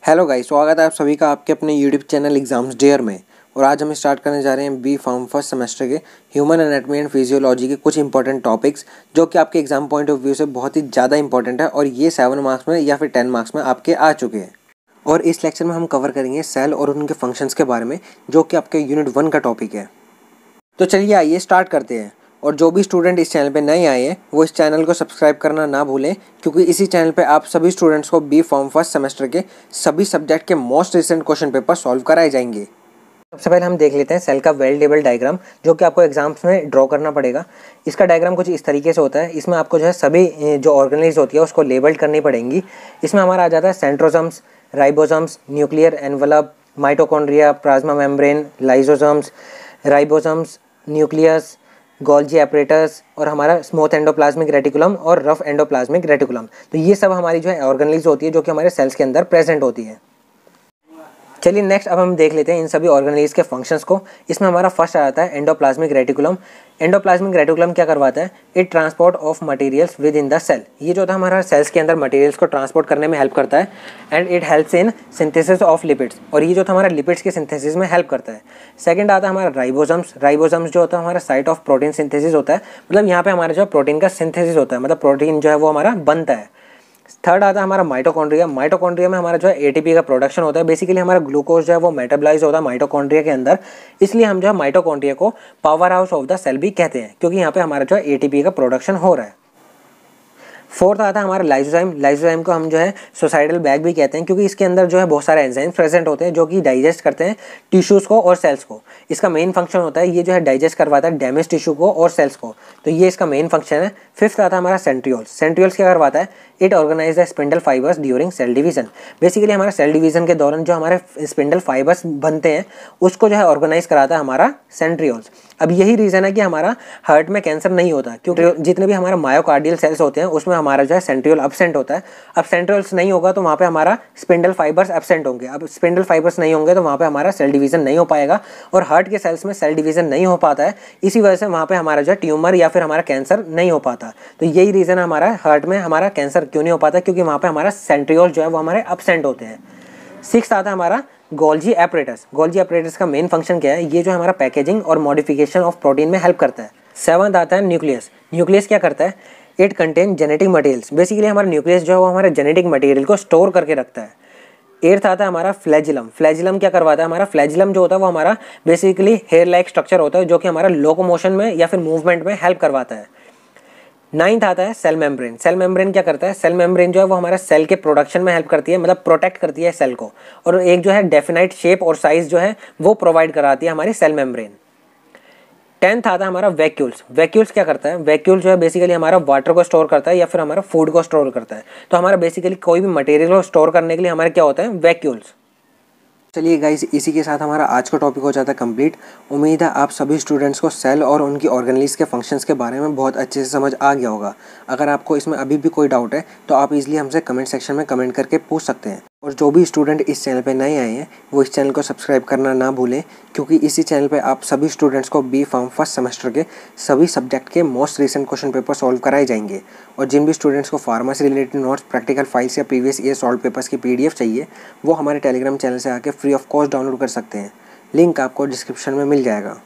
Hello guys, स्वागत है आप सभी का आपके अपने यूट्यूब चैनल एग्जाम्स डेयर में। और आज हम स्टार्ट करने जा रहे हैं बी फार्म फर्स्ट सेमेस्टर के ह्यूमन एनाटॉमी एंड फिजियोलॉजी के कुछ इंपॉर्टेंट टॉपिक्स जो कि आपके एग्जाम पॉइंट ऑफ व्यू से बहुत ही ज़्यादा इंपॉर्टेंट है और ये 7 मार्क्स में या फिर 10 मार्क्स में आपके आ चुके हैं। और इस लेक्चर में हम कवर करेंगे सेल और उनके फंक्शंस के बारे में जो कि आपके यूनिट 1 का टॉपिक है। तो चलिए आइए स्टार्ट करते हैं। और जो भी स्टूडेंट इस चैनल पे नए आए हैं वो इस चैनल को सब्सक्राइब करना ना भूलें, क्योंकि इसी चैनल पे आप सभी स्टूडेंट्स को बी फॉर्म फर्स्ट सेमेस्टर के सभी सब्जेक्ट के most recent question paper solve कराए जाएंगे। सबसे पहले हम देख लेते हैं सेल का वेल टेबल डायग्राम जो कि आपको एग्जाम्स में ड्रॉ करना पड़ेगा। इसका डायग्राम कुछ इस तरीके से होता है। इसमें आपको जो है सभी जो ऑर्गेनेल्स होती है उसको लेबल्ड करनी पड़ेंगी। इसमें हमारा आ जाता है centrosomes, ribosomes, nuclear envelope, mitochondria, plasma membrane, lysosomes, ribosomes, nucleus, Golgi apparatus और हमारा स्मूथ एंडोप्लाज्मिक रेटिकुलम और रफ एंडोप्लाज्मिक रेटिकुलम। तो ये सब हमारी जो है ऑर्गेनेल्स होती है जो कि हमारे सेल्स के अंदर प्रेजेंट होती है। चलिए नेक्स्ट अब हम देख लेते हैं इन सभी ऑर्गेनेल्स के फंक्शंस को। इसमें हमारा फर्स्ट आ जाता है एंडोप्लाज्मिक रेटिकुलम। एंडोप्लाज्मिक रेटिकुलम क्या करवाता है? It transport of materials within the cell. ये जो होता है हमारा सेल्स के अंदर मटेरियल्स को ट्रांसपोर्ट करने में हेल्प करता है। And it helps in synthesis of lipids, और ये जो था हमारा लिपिड्स के सिंथेसिस में हेल्प करता है। सेकंड आता है हमारा राइबोसोम्स। राइबोसोम्स जो होता है हमारा साइट ऑफ प्रोटीन सिंथेसिस होता है, मतलब यहाँ पे हमारा जो प्रोटीन का सिंथेसिस होता है, मतलब प्रोटीन जो है वो हमारा बनता है। थर्ड आता है हमारा माइटोकॉन्ड्रिया। माइटोकॉन्ड्रिया में हमारा जो है एटीपी का प्रोडक्शन होता है। बेसिकली हमारा ग्लूकोज जो है वो मेटाबलाइज होता है माइटोकॉन्ड्रिया के अंदर, इसलिए हम जो है माइटोकॉन्ड्रिया को power house of the cell भी कहते हैं, क्योंकि यहाँ पे हमारा जो है एटीपी का प्रोडक्शन हो रहा है। फोर्थ आता है हमारा लाइसोजाइम। लाइसोजाइम को हम जो है सुसाइडल बैग भी कहते हैं, क्योंकि इसके अंदर जो है बहुत सारे एंजाइम्स प्रेजेंट होते हैं जो कि डाइजेस्ट करते हैं टिश्यूज़ को और सेल्स को। इसका मेन फंक्शन होता है ये जो है डाइजेस्ट करवाता है डैमेज टिश्यू को और सेल्स को, तो ये इसका मेन फंक्शन है। फिफ्थ आता है हमारा सेंट्रियोल्स। सेंट्रियोल्स क्या करवाता है? It organise the spindle fibres during cell division. Basically हमारा सेल डिवीजन के दौरान जो हमारे स्पिंडल फाइबर्स बनते हैं उसको जो है ऑर्गेनाइज कराता है हमारा सेंट्रियोल्स। अब यही रीज़न है कि हमारा हार्ट में कैंसर नहीं होता, क्योंकि जितने भी हमारा मायोकार्डियल सेल्स होते हैं उसमें हमारा जो है सेंट्रियोल एब्सेंट होता है। अब सेंट्रियोल्स नहीं होगा तो वहाँ पे हमारा स्पिंडल फाइबर्स एब्सेंट होंगे। अब स्पिंडल फाइबर्स नहीं होंगे तो वहाँ पे हमारा सेल डिवीजन नहीं हो पाएगा, और हार्ट के सेल्स में सेल डिवीजन नहीं हो पाता है, इसी वजह से वहाँ पे हमारा जो है ट्यूमर या फिर हमारा कैंसर नहीं हो पाता। तो यही रीज़न है हमारा हार्ट में हमारा कैंसर क्यों नहीं हो पाता, क्योंकि वहाँ पे हमारा सेंट्रियोल जो है वो हमारे एब्सेंट होते हैं। सिक्स्थ आता है हमारा गोल्जी एपरेटस। गोल्जी एपरेटस का मेन फंक्शन क्या है? ये जो हमारा पैकेजिंग और मॉडिफिकेशन ऑफ प्रोटीन में हेल्प करता है। सेवंथ आता है न्यूक्लियस। न्यूक्लियस क्या करता है? It contain genetic materials. Basically हमारा न्यूक्लियस जो है वो हमारे जेनेटिक मटेरियल को स्टोर करके रखता है। एट्थ आता है हमारा फ्लैजिलम। फ्लैजिलम क्या करवाता है? हमारा फ्लैजिलम जो होता है वो हमारा बेसिकली हेयर लाइक स्ट्रक्चर होता है जो कि हमारा लोकोमोशन में या फिर मूवमेंट में हेल्प करवाता है। नाइन्थ आता है सेल मेम्ब्रेन। सेल मेम्ब्रेन क्या करता है? सेल मेम्ब्रेन जो है वो हमारा सेल के प्रोडक्शन में हेल्प करती है, मतलब प्रोटेक्ट करती है सेल को, और एक जो है डेफिनाइट शेप और साइज जो है वो प्रोवाइड कराती है हमारी सेल मेम्ब्रेन। टेंथ आता है हमारा वैक्यूल्स। वैक्यूल्स क्या करता है? वैक्यूल जो है बेसिकली हमारा वाटर को स्टोर करता है या फिर हमारा फूड को स्टोर करता है। तो हमारा बेसिकली कोई भी मटेरियल को स्टोर करने के लिए हमारे क्या होता है? वैक्यूल्स। चलिए गाइस, इसी के साथ हमारा आज का टॉपिक हो जाता है कंप्लीट। उम्मीद है आप सभी स्टूडेंट्स को सेल और उनकी ऑर्गेनेल्स के फंक्शंस के बारे में बहुत अच्छे से समझ आ गया होगा। अगर आपको इसमें अभी भी कोई डाउट है तो आप इजीली हमसे कमेंट सेक्शन में कमेंट करके पूछ सकते हैं। और जो भी स्टूडेंट इस चैनल पे नए आए हैं वो इस चैनल को सब्सक्राइब करना ना भूलें, क्योंकि इसी चैनल पे आप सभी स्टूडेंट्स को बी फार्म फर्स्ट सेमेस्टर के सभी सब्जेक्ट के most recent question paper solve कराए जाएंगे। और जिन भी स्टूडेंट्स को pharmacy related notes, practical files या प्रीवियस ईयर सॉल्व पेपर्स की PDF चाहिए वो हमारे टेलीग्राम चैनल से आके फ्री ऑफ कॉस्ट डाउनलोड कर सकते हैं। लिंक आपको डिस्क्रिप्शन में मिल जाएगा।